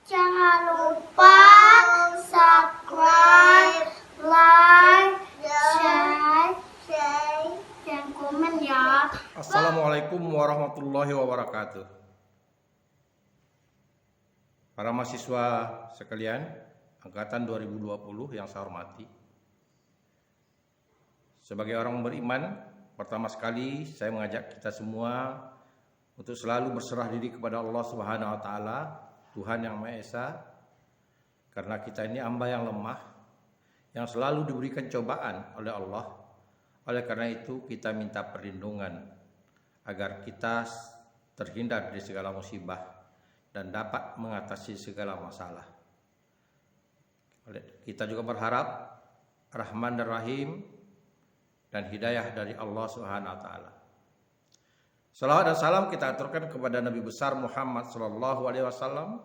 Jangan lupa subscribe, like, share, dan komen ya. Assalamualaikum warahmatullahi wabarakatuh. Para mahasiswa sekalian, angkatan 2020 yang saya hormati. Sebagai orang beriman, pertama sekali saya mengajak kita semua untuk selalu berserah diri kepada Allah Subhanahu wa taala, Tuhan yang Maha Esa. Karena kita ini hamba yang lemah, yang selalu diberikan cobaan oleh Allah. Oleh karena itu kita minta perlindungan agar kita terhindar dari segala musibah dan dapat mengatasi segala masalah. Kita juga berharap Rahman dan Rahim dan hidayah dari Allah Subhanahu wa taala. Salawat dan salam kita aturkan kepada Nabi besar Muhammad sallallahu alaihi wasallam.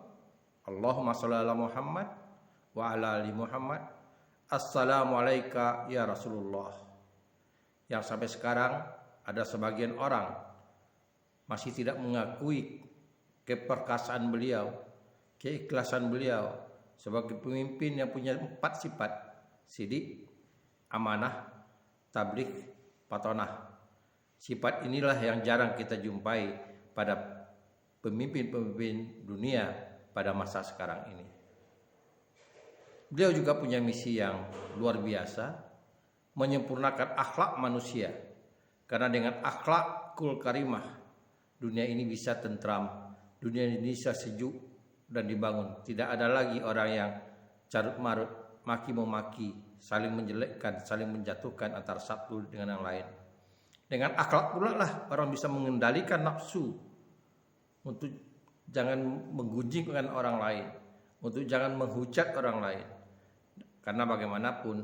Allahumma shalli ala Muhammad wa ala ali Muhammad. Assalamu alayka ya Rasulullah. Yang sampai sekarang ada sebagian orang masih tidak mengakui keperkasaan beliau, keikhlasan beliau sebagai pemimpin yang punya 4 sifat: sidik, amanah, tabligh, patonah. Sifat inilah yang jarang kita jumpai pada pemimpin-pemimpin dunia pada masa sekarang ini. Beliau juga punya misi yang luar biasa, menyempurnakan akhlak manusia. Karena dengan akhlakul karimah, dunia ini bisa tentram, dunia ini bisa sejuk dan dibangun. Tidak ada lagi orang yang carut marut, maki memaki, saling menjelekkan, saling menjatuhkan antara satu dengan yang lain. Dengan akhlak pula lah orang bisa mengendalikan nafsu untuk jangan menggunjingkan orang lain, untuk jangan menghujat orang lain. Karena bagaimanapun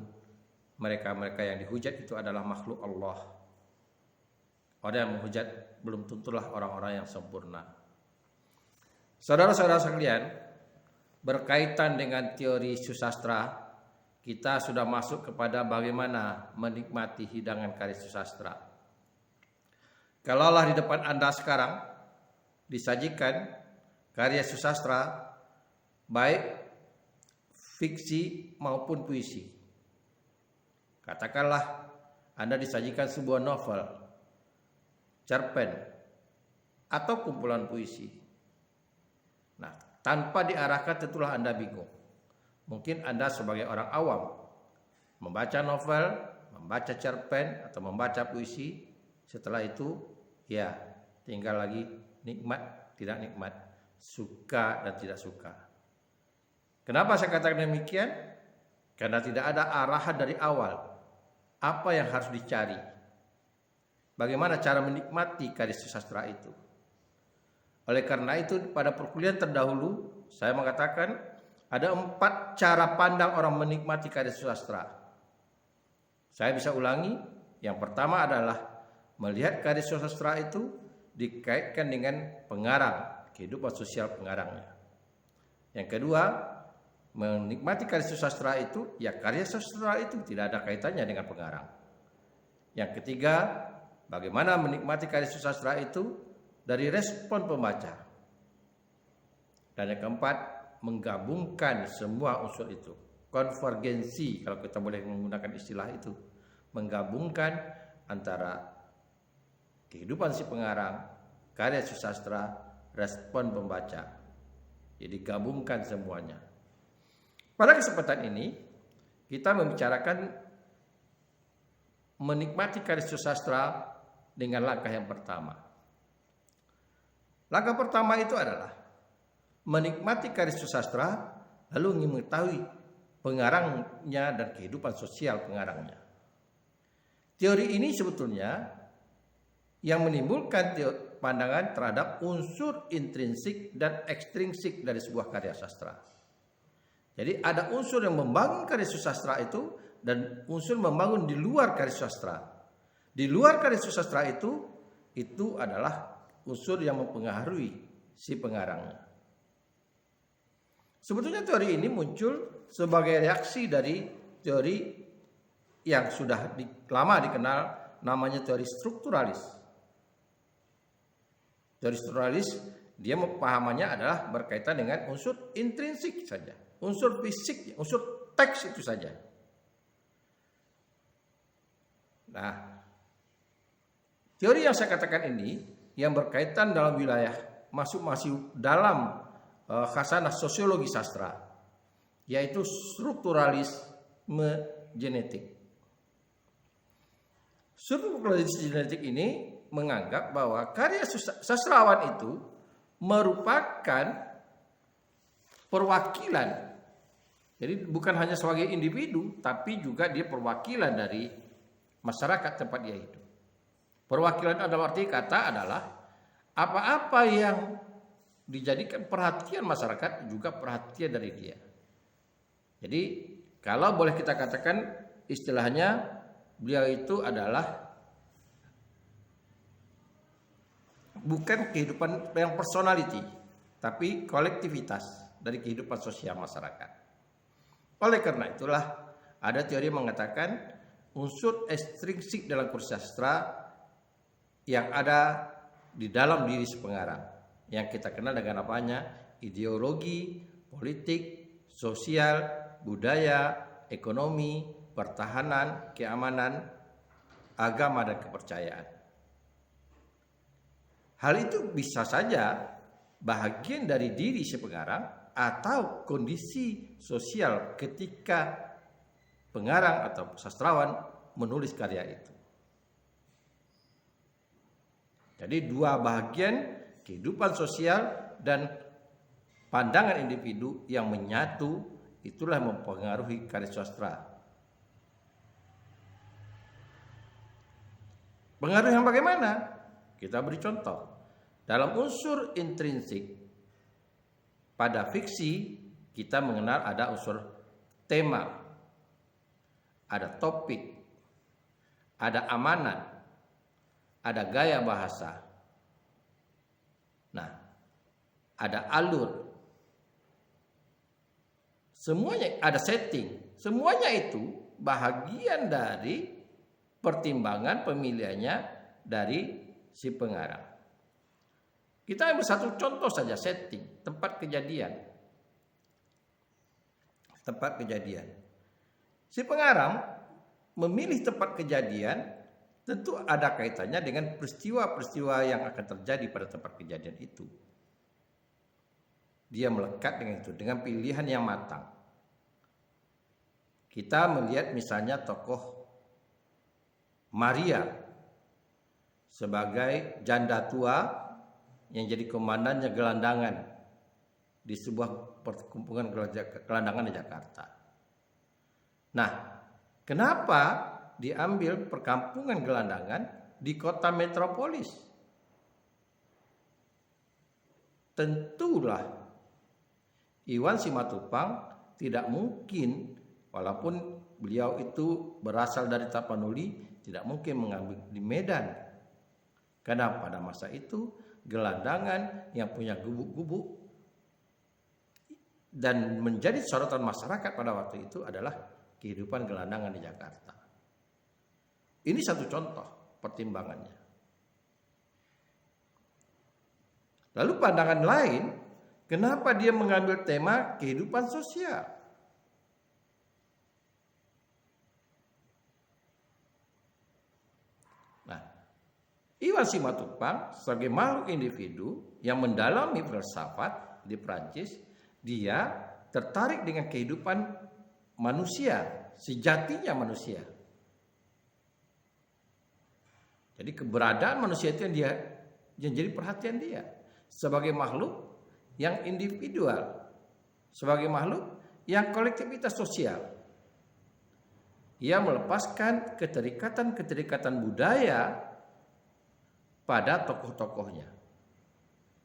mereka-mereka yang dihujat itu adalah makhluk Allah. Orang yang menghujat belum tentulah orang-orang yang sempurna. Saudara-saudara sekalian, berkaitan dengan teori susastra, kita sudah masuk kepada bagaimana menikmati hidangan karya susastra. Kalaulah di depan Anda sekarang disajikan karya susastra, baik fiksi maupun puisi. Katakanlah Anda disajikan sebuah novel, cerpen, atau kumpulan puisi. Nah, tanpa diarahkan tentulah Anda bingung. Mungkin Anda sebagai orang awam membaca novel, membaca cerpen, atau membaca puisi. Setelah itu, ya tinggal lagi nikmat, tidak nikmat, suka dan tidak suka. Kenapa saya katakan demikian? Karena tidak ada arahan dari awal. Apa yang harus dicari? Bagaimana cara menikmati karya susastra itu? Oleh karena itu, pada perkuliahan terdahulu, saya mengatakan ada 4 cara pandang orang menikmati karya susastra. Saya bisa ulangi. Yang pertama adalah melihat karya susastra itu dikaitkan dengan pengarang, kehidupan sosial pengarangnya. Yang kedua, menikmati karya susastra itu, ya karya susastra itu tidak ada kaitannya dengan pengarang. Yang ketiga, bagaimana menikmati karya susastra itu dari respon pembaca. Dan yang keempat, menggabungkan semua unsur itu. Konvergensi, kalau kita boleh menggunakan istilah itu. Menggabungkan antara kehidupan si pengarang, karya susastra, respon pembaca. Jadi gabungkan semuanya. Pada kesempatan ini, kita membicarakan menikmati karya susastra dengan langkah yang pertama. Langkah pertama itu adalah menikmati karya susastra, lalu ingin mengetahui pengarangnya dan kehidupan sosial pengarangnya. Teori ini sebetulnya yang menimbulkan pandangan terhadap unsur intrinsik dan ekstrinsik dari sebuah karya sastra. Jadi ada unsur yang membangun karya sastra itu dan unsur membangun di luar karya sastra. Di luar karya sastra itu adalah unsur yang mempengaruhi si pengarangnya. Sebetulnya teori ini muncul sebagai reaksi dari teori yang sudah lama dikenal, namanya teori strukturalis. Teori strukturalis, dia pemahamannya adalah berkaitan dengan unsur intrinsik saja, unsur fisik, unsur teks itu saja. Nah, teori yang saya katakan ini yang berkaitan dalam wilayah masuk dalam khasanah sosiologi sastra, yaitu strukturalisme genetik. Strukturalisme genetik ini menganggap bahwa karya sastrawan itu merupakan perwakilan. Jadi bukan hanya sebagai individu, tapi juga dia perwakilan dari masyarakat tempat dia hidup. Perwakilan dalam arti kata adalah apa-apa yang dijadikan perhatian masyarakat juga perhatian dari dia. Jadi kalau boleh kita katakan istilahnya beliau itu adalah bukan kehidupan yang personality, tapi kolektivitas dari kehidupan sosial masyarakat. Oleh karena itulah ada teori yang mengatakan unsur ekstrinsik dalam karya sastra yang ada di dalam diri si pengarang, yang kita kenal dengan apanya? Ideologi, politik, sosial, budaya, ekonomi, pertahanan, keamanan, agama dan kepercayaan. Hal itu bisa saja bahagian dari diri si pengarang atau kondisi sosial ketika pengarang atau sastrawan menulis karya itu. Jadi dua bahagian kehidupan sosial dan pandangan individu yang menyatu, itulah yang mempengaruhi karya sastra. Pengaruh yang bagaimana? Kita beri contoh. Dalam unsur intrinsik pada fiksi kita mengenal ada unsur tema, ada topik, ada amanat, ada gaya bahasa. Nah, ada alur. Semuanya ada setting. Semuanya itu bahagian dari pertimbangan pemilihannya dari si pengarang. Kita ambil satu contoh saja, setting, tempat kejadian. Tempat kejadian. Si pengarang memilih tempat kejadian tentu ada kaitannya dengan peristiwa-peristiwa yang akan terjadi pada tempat kejadian itu. Dia melekat dengan itu, dengan pilihan yang matang. Kita melihat misalnya tokoh Maria sebagai janda tua yang jadi komandannya gelandangan di sebuah perkumpulan gelandangan di Jakarta. Nah, kenapa diambil perkampungan gelandangan di kota metropolis? Tentulah Iwan Simatupang tidak mungkin, walaupun beliau itu berasal dari Tapanuli, tidak mungkin mengambil di Medan. Karena pada masa itu gelandangan yang punya gubuk-gubuk dan menjadi sorotan masyarakat pada waktu itu adalah kehidupan gelandangan di Jakarta. Ini satu contoh pertimbangannya. Lalu pandangan lain Kenapa dia mengambil tema kehidupan sosial? Nah, Iwan Simatupang sebagai makhluk individu yang mendalami filsafat di Prancis, dia tertarik dengan kehidupan manusia, sejatinya manusia. Jadi keberadaan manusia itu yang jadi perhatian dia sebagai makhluk yang individual, sebagai makhluk yang kolektivitas sosial. Ia melepaskan keterikatan budaya pada tokoh-tokohnya.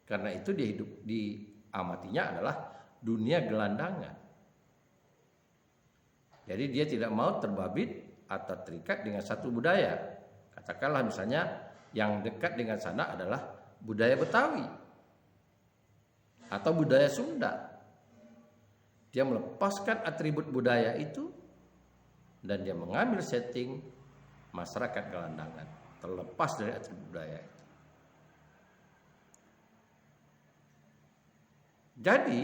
Karena itu dia hidup diamatinya adalah dunia gelandangan. Jadi dia tidak mau terbabit atau terikat dengan satu budaya. Katakanlah misalnya yang dekat dengan sana adalah budaya Betawi atau budaya Sunda. Dia melepaskan atribut budaya itu dan dia mengambil setting masyarakat gelandangan, terlepas dari atribut budaya itu. Jadi,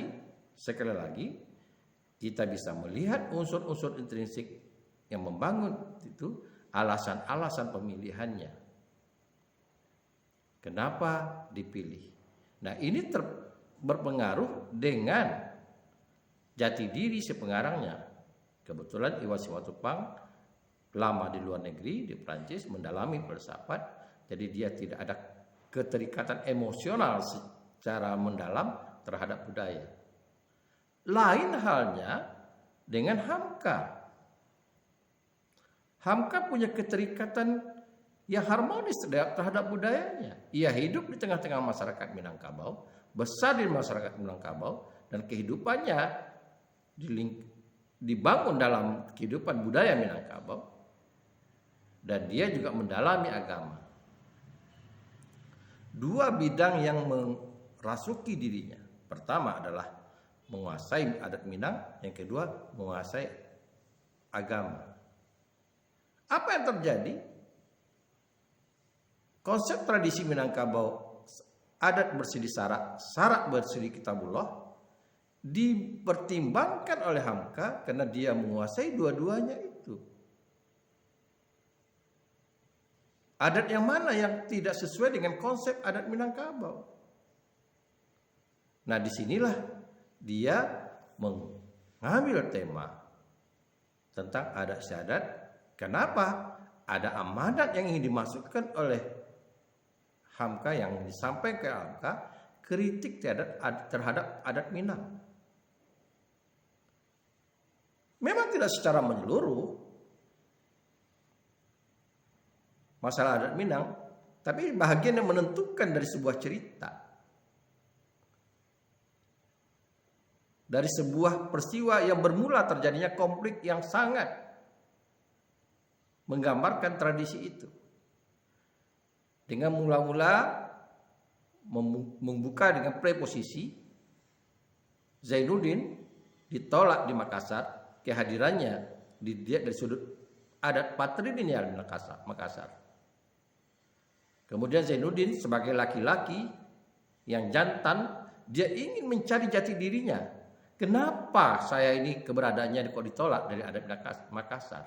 sekali lagi kita bisa melihat unsur-unsur intrinsik yang membangun itu, alasan-alasan pemilihannya. Kenapa dipilih? Nah, ini berpengaruh dengan jati diri si pengarangnya. Kebetulan Iwan Simatupang lama di luar negeri, di Prancis, mendalami filsafat, jadi dia tidak ada keterikatan emosional secara mendalam terhadap budaya. Lain halnya dengan Hamka. Hamka punya keterikatan yang harmonis terhadap budayanya. Ia hidup di tengah-tengah masyarakat Minangkabau, besar di masyarakat Minangkabau, dan kehidupannya dibangun dalam kehidupan budaya Minangkabau, dan dia juga mendalami agama. Dua bidang yang merasuki dirinya. Pertama adalah menguasai adat Minang, yang kedua menguasai agama. Apa yang terjadi? Konsep tradisi Minangkabau, adat bersih Sarak, Sarak bersih Kitabullah, dipertimbangkan oleh Hamka karena dia menguasai dua-duanya itu. Adat yang mana yang tidak sesuai dengan konsep adat Minangkabau? Nah, disinilah dia mengambil tema tentang adat istiadat. Kenapa? Ada amanat yang ingin dimasukkan oleh Hamka, yang disampaikan ke Hamka, kritik terhadap adat Minang. Memang tidak secara menyeluruh masalah adat Minang, tapi bahagian yang menentukan dari sebuah cerita, dari sebuah peristiwa yang bermula terjadinya konflik yang sangat menggambarkan tradisi itu. Dengan mula-mula membuka dengan preposisi, Zainuddin ditolak di Makassar, kehadirannya dilihat dari sudut adat patrilineal di Makassar. Kemudian Zainuddin sebagai laki-laki yang jantan, dia ingin mencari jati dirinya. Kenapa saya ini keberadaannya kok ditolak dari adat Makassar?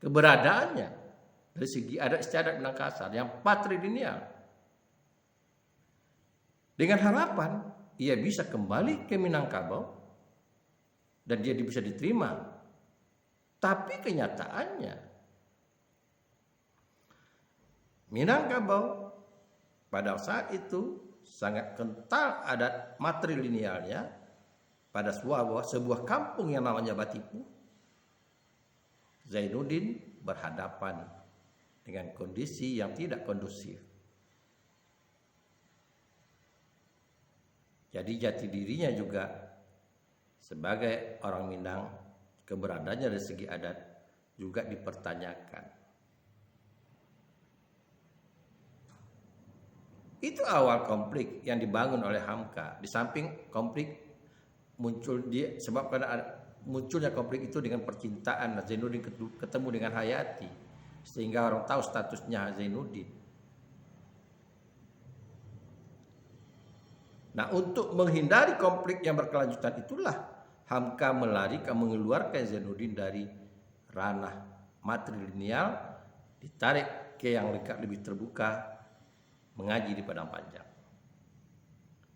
Keberadaannya dari segi adat istiadat Makassar yang patrilineal. Dengan harapan ia bisa kembali ke Minangkabau dan dia bisa diterima. Tapi kenyataannya Minangkabau pada saat itu sangat kental adat matrilinealnya pada sebuah kampung yang namanya Batipu. Zainuddin berhadapan dengan kondisi yang tidak kondusif. Jadi jati dirinya juga sebagai orang Minang, keberadaannya dari segi adat juga dipertanyakan. Itu awal konflik yang dibangun oleh Hamka. Di samping konflik muncul sebab karena munculnya konflik itu dengan percintaan, Zainuddin ketemu dengan Hayati, sehingga orang tahu statusnya Zainuddin. Nah, untuk menghindari konflik yang berkelanjutan itulah Hamka mengeluarkan Zainuddin dari ranah matrilineal, ditarik ke yang lebih terbuka, mengaji di Padang Panjang.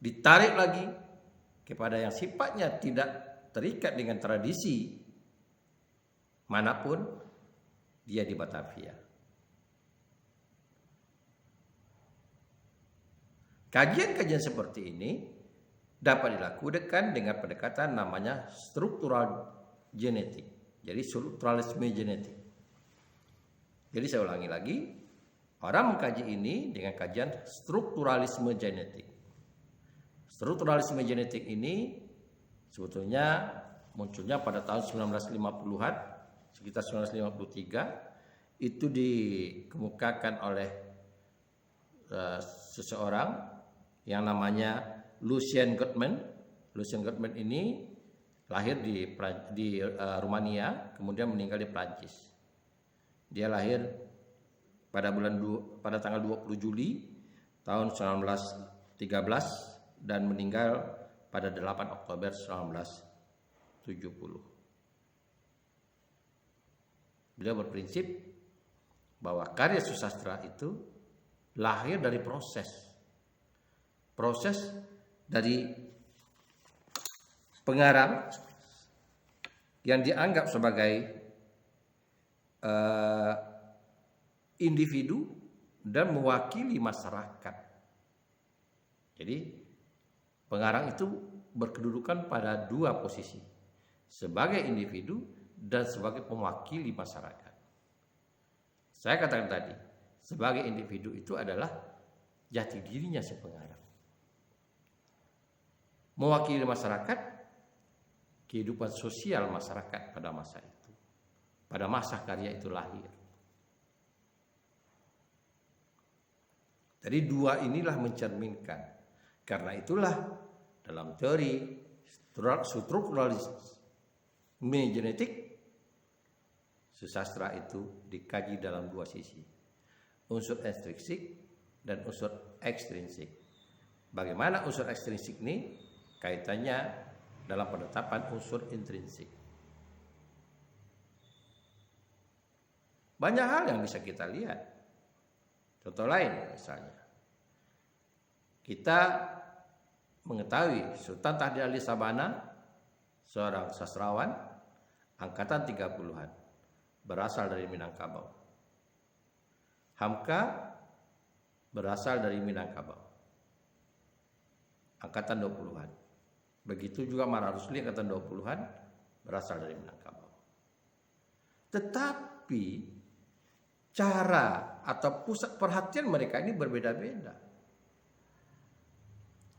Ditarik lagi kepada yang sifatnya tidak terikat dengan tradisi manapun, dia di Batavia. Kajian-kajian seperti ini dapat dilakukan dengan pendekatan namanya struktural genetik. Jadi strukturalisme genetik. Jadi saya ulangi lagi, orang mengkaji ini dengan kajian strukturalisme genetik. Strukturalisme genetik ini sebetulnya munculnya pada tahun 1950-an, sekitar 1953, itu dikemukakan oleh seseorang yang namanya Lucien Gottman. Lucien Gottman ini lahir di Rumania, kemudian meninggal di Prancis. Dia lahir pada tanggal 20 Juli tahun 1913 dan meninggal pada 8 Oktober 1970. Beliau berprinsip bahwa karya susastra itu lahir dari proses dari pengarang yang dianggap sebagai individu dan mewakili masyarakat. Jadi pengarang itu berkedudukan pada dua posisi, sebagai individu dan sebagai mewakili masyarakat. Saya katakan tadi, sebagai individu itu adalah jati dirinya si pengarang. Mewakili masyarakat, kehidupan sosial masyarakat pada masa itu, pada masa karya itu lahir. Jadi dua inilah mencerminkan. Karena itulah dalam teori strukturalisme genetik, susastra itu dikaji dalam dua sisi, unsur intrinsik dan unsur ekstrinsik. Bagaimana unsur ekstrinsik ini kaitannya dalam penetapan unsur intrinsik. Banyak hal yang bisa kita lihat. Contoh lain misalnya, kita mengetahui Sultan Tahdil Ali Sabana, seorang sastrawan angkatan 30-an, berasal dari Minangkabau. Hamka berasal dari Minangkabau, angkatan 20-an. Begitu juga Mara Rusli angkatan 20-an, berasal dari Minangkabau. Tetapi cara atau pusat perhatian mereka ini berbeda-beda.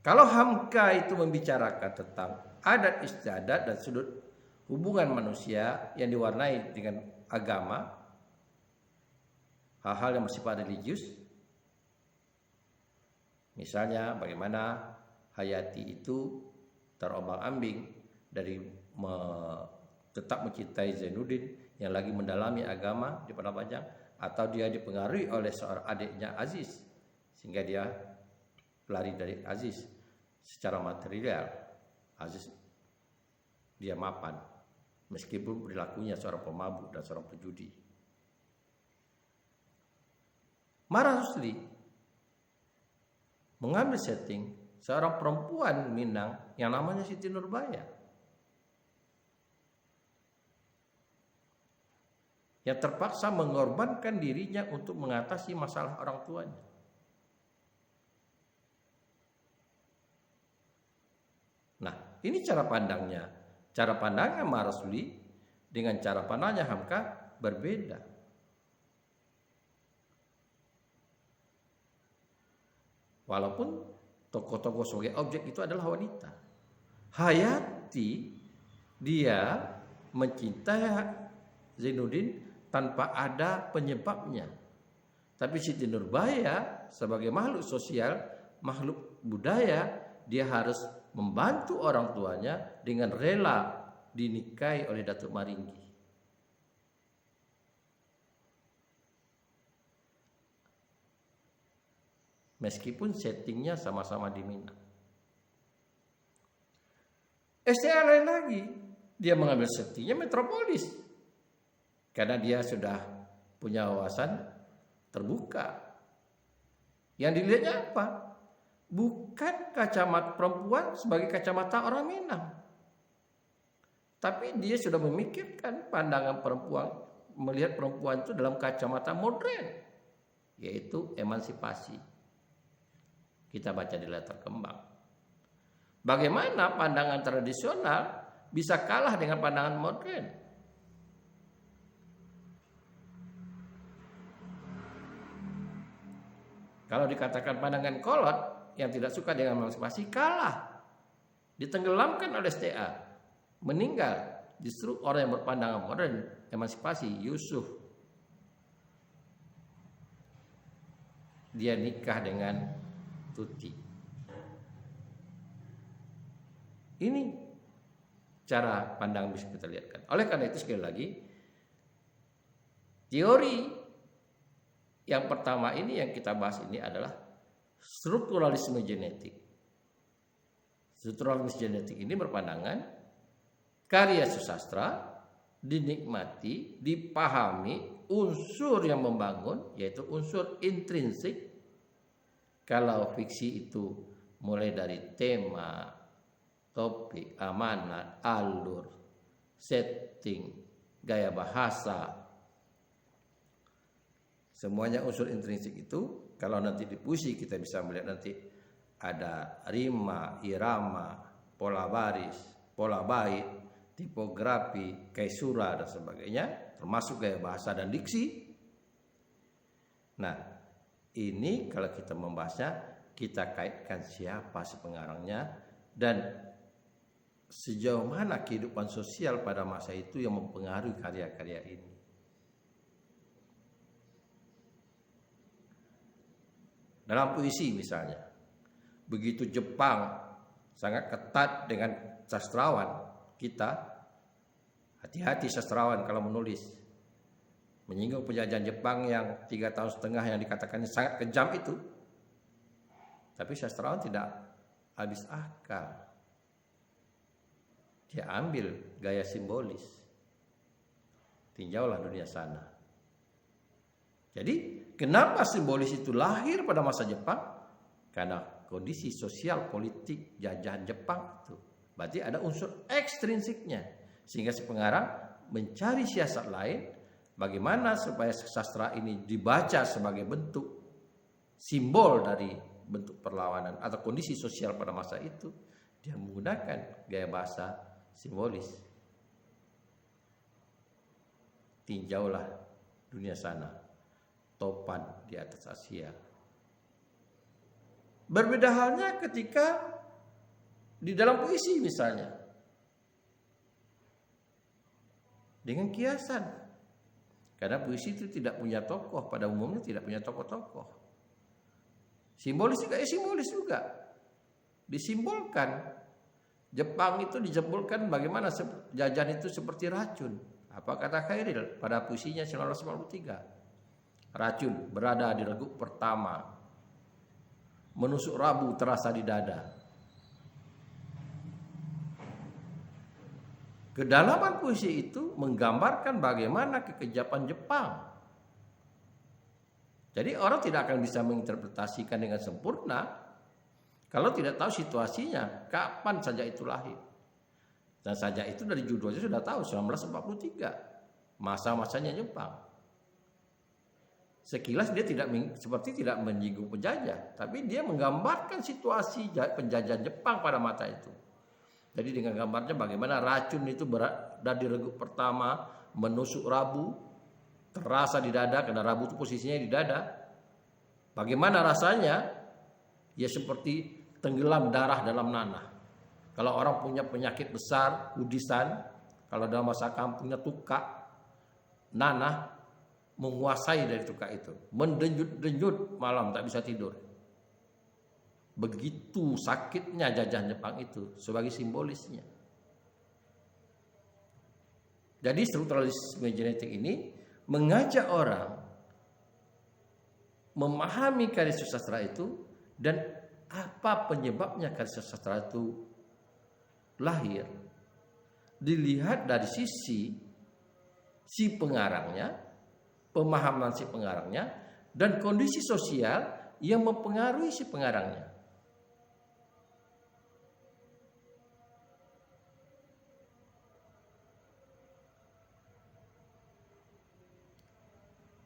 Kalau Hamka itu membicarakan tentang adat istiadat dan sudut hubungan manusia yang diwarnai dengan agama, hal-hal yang bersifat religius, misalnya bagaimana Hayati itu terombang-ambing dari tetap mencintai Zainuddin yang lagi mendalami agama di Padang Panjang, atau dia dipengaruhi oleh seorang adiknya Aziz sehingga dia lari dari Aziz secara material. Aziz dia mapan meskipun perilakunya seorang pemabuk dan seorang pejudi. Mara Rusli mengambil setting seorang perempuan Minang yang namanya Siti Nurbaya, yang terpaksa mengorbankan dirinya untuk mengatasi masalah orang tuanya. Nah, ini cara pandangnya. Cara pandangnya Mara Rusli dengan cara pandangnya Hamka berbeda. Walaupun tokoh-tokoh sebagai objek itu adalah wanita. Hayati dia mencintai Zainuddin tanpa ada penyebabnya. Tapi Siti Nurbaya sebagai makhluk sosial, makhluk budaya, dia harus membantu orang tuanya dengan rela dinikahi oleh Datuk Maringgi. Meskipun settingnya sama-sama di Minang. STA lain lagi. Dia mengambil setinya metropolis. Karena dia sudah punya wawasan terbuka. Yang dilihatnya apa? Bukan kacamata perempuan sebagai kacamata orang Minang. Tapi dia sudah memikirkan pandangan perempuan, melihat perempuan itu dalam kacamata modern, yaitu emansipasi. Kita baca di latar kembang. Bagaimana pandangan tradisional bisa kalah dengan pandangan modern? Kalau dikatakan pandangan kolot yang tidak suka dengan emansipasi kalah, ditenggelamkan oleh STA, meninggal. Justru orang yang berpandangan modern emansipasi, Yusuf, dia nikah dengan Tuti. Ini cara pandang bisa kita lihatkan. Oleh karena itu sekali lagi, teori yang pertama ini yang kita bahas ini adalah strukturalisme genetik. Strukturalisme genetik ini berpandangan karya sastra dinikmati, dipahami unsur yang membangun, yaitu unsur intrinsik. Kalau fiksi itu mulai dari tema, topik, amanat, alur, setting, gaya bahasa, semuanya unsur intrinsik itu. Kalau nanti di puisi kita bisa melihat nanti ada rima, irama, pola baris, pola bait, tipografi, kaisura dan sebagainya, termasuk gaya bahasa dan diksi. Nah, ini kalau kita membahasnya, kita kaitkan siapa si pengarangnya dan sejauh mana kehidupan sosial pada masa itu yang mempengaruhi karya-karya ini. Dalam puisi misalnya, begitu Jepang sangat ketat dengan sastrawan kita, hati-hati sastrawan kalau menulis menyinggung penjajahan Jepang yang 3,5 tahun yang dikatakannya sangat kejam itu. Tapi sastrawan tidak habis akal. Dia ambil gaya simbolis. Tinjaulah dunia sana. Jadi kenapa simbolis itu lahir pada masa Jepang? Karena kondisi sosial politik jajahan Jepang itu. Berarti ada unsur ekstrinsiknya. Sehingga si pengarang mencari siasat lain bagaimana supaya sastra ini dibaca sebagai bentuk simbol dari bentuk perlawanan atau kondisi sosial pada masa itu. Dia menggunakan gaya bahasa simbolis. Tinjaulah dunia sana. Topan di atas Asia. Berbeda halnya ketika di dalam puisi misalnya. Dengan kiasan. Karena puisi itu tidak punya tokoh, pada umumnya tidak punya tokoh-tokoh. Simbolis juga, Disimbolkan. Jepang itu disimbolkan bagaimana jajahan itu seperti racun. Apa kata Khairil pada puisinya 1993? Racun berada di reguk pertama, menusuk Rabu terasa di dada. Kedalaman puisi itu menggambarkan bagaimana kekejaman Jepang. Jadi orang tidak akan bisa menginterpretasikan dengan sempurna kalau tidak tahu situasinya, kapan saja itu lahir. Dan saja itu dari judulnya sudah tahu 1943, masa-masanya Jepang. Sekilas dia tidak menyinggung penjajah, tapi dia menggambarkan situasi penjajahan Jepang pada masa itu. Jadi dengan gambarnya bagaimana racun itu berada di reguk pertama, menusuk Rabu, terasa di dada karena Rabu itu posisinya di dada. Bagaimana rasanya? Ya seperti tenggelam darah dalam nanah. Kalau orang punya penyakit besar, kudisan, kalau dalam bahasa kampungnya tukak, nanah, menguasai dari tukak itu, mendenyut-denyut malam tak bisa tidur. Begitu sakitnya jajahan Jepang itu sebagai simbolisnya. Jadi strukturalisme genetik ini mengajak orang memahami karya sastra itu dan apa penyebabnya karya sastra itu lahir dilihat dari sisi si pengarangnya, pemahaman si pengarangnya, dan kondisi sosial yang mempengaruhi si pengarangnya.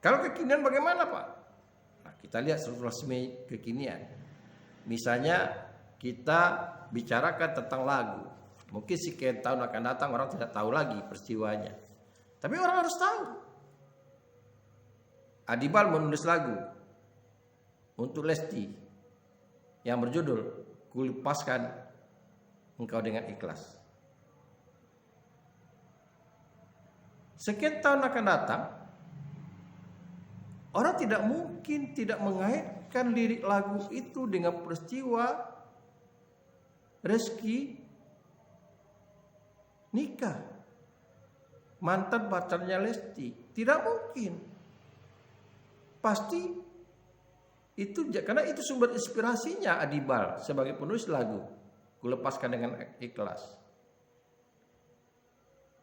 Kalau kekinian bagaimana, Pak? Nah, kita lihat strukturalisme kekinian. Misalnya kita bicarakan tentang lagu. Mungkin sekian tahun akan datang orang tidak tahu lagi peristiwanya. Tapi orang harus tahu. Adibal menulis lagu untuk Lesti yang berjudul Kulepaskan Engkau Dengan Ikhlas. Sekian tahun akan datang, orang tidak mungkin tidak mengaitkan lirik lagu itu dengan peristiwa Reski nikah mantan pacarnya Lesti. Tidak mungkin. Pasti itu karena itu sumber inspirasinya Adibal sebagai penulis lagu Kulepaskan Dengan Ikhlas.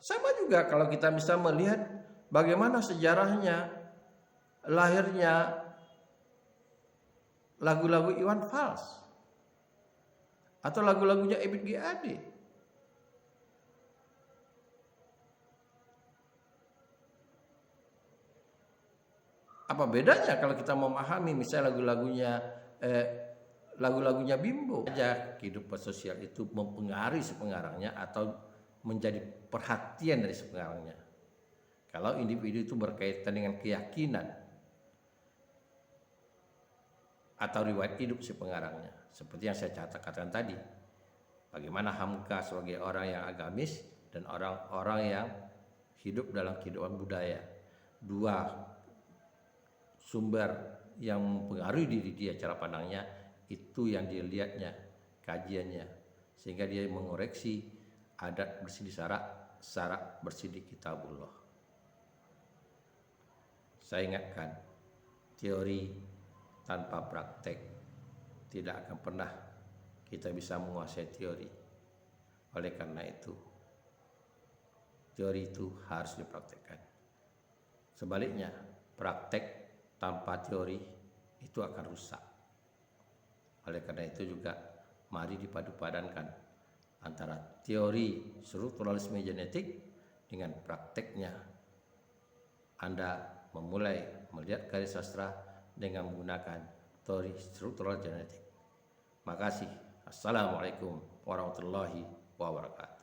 Sama juga kalau kita bisa melihat bagaimana sejarahnya lahirnya lagu-lagu Iwan Fals atau lagu-lagunya Ebit G. Ade. Apa bedanya kalau kita memahami misalnya lagu-lagunya Bimbo aja, kehidupan sosial itu mempengaruhi si pengarangnya atau menjadi perhatian dari si pengarangnya. Kalau individu itu berkaitan dengan keyakinan atau riwayat hidup si pengarangnya, seperti yang saya katakan tadi, bagaimana Hamka sebagai orang yang agamis dan orang-orang yang hidup dalam kehidupan budaya, dua sumber yang mempengaruhi diri dia, cara pandangnya itu yang dilihatnya, kajiannya, sehingga dia mengoreksi adat bersih di syarak bersih di kitabullah. Saya ingatkan, teori tanpa praktek tidak akan pernah kita bisa menguasai teori. Oleh karena itu, teori itu harus dipraktekkan. Sebaliknya, praktek tanpa teori itu akan rusak. Oleh karena itu juga mari dipadu-padankan antara teori strukturalisme genetik dengan prakteknya. Anda memulai melihat karya sastra dengan menggunakan teori struktural genetik. Makasih. Assalamualaikum warahmatullahi wabarakatuh.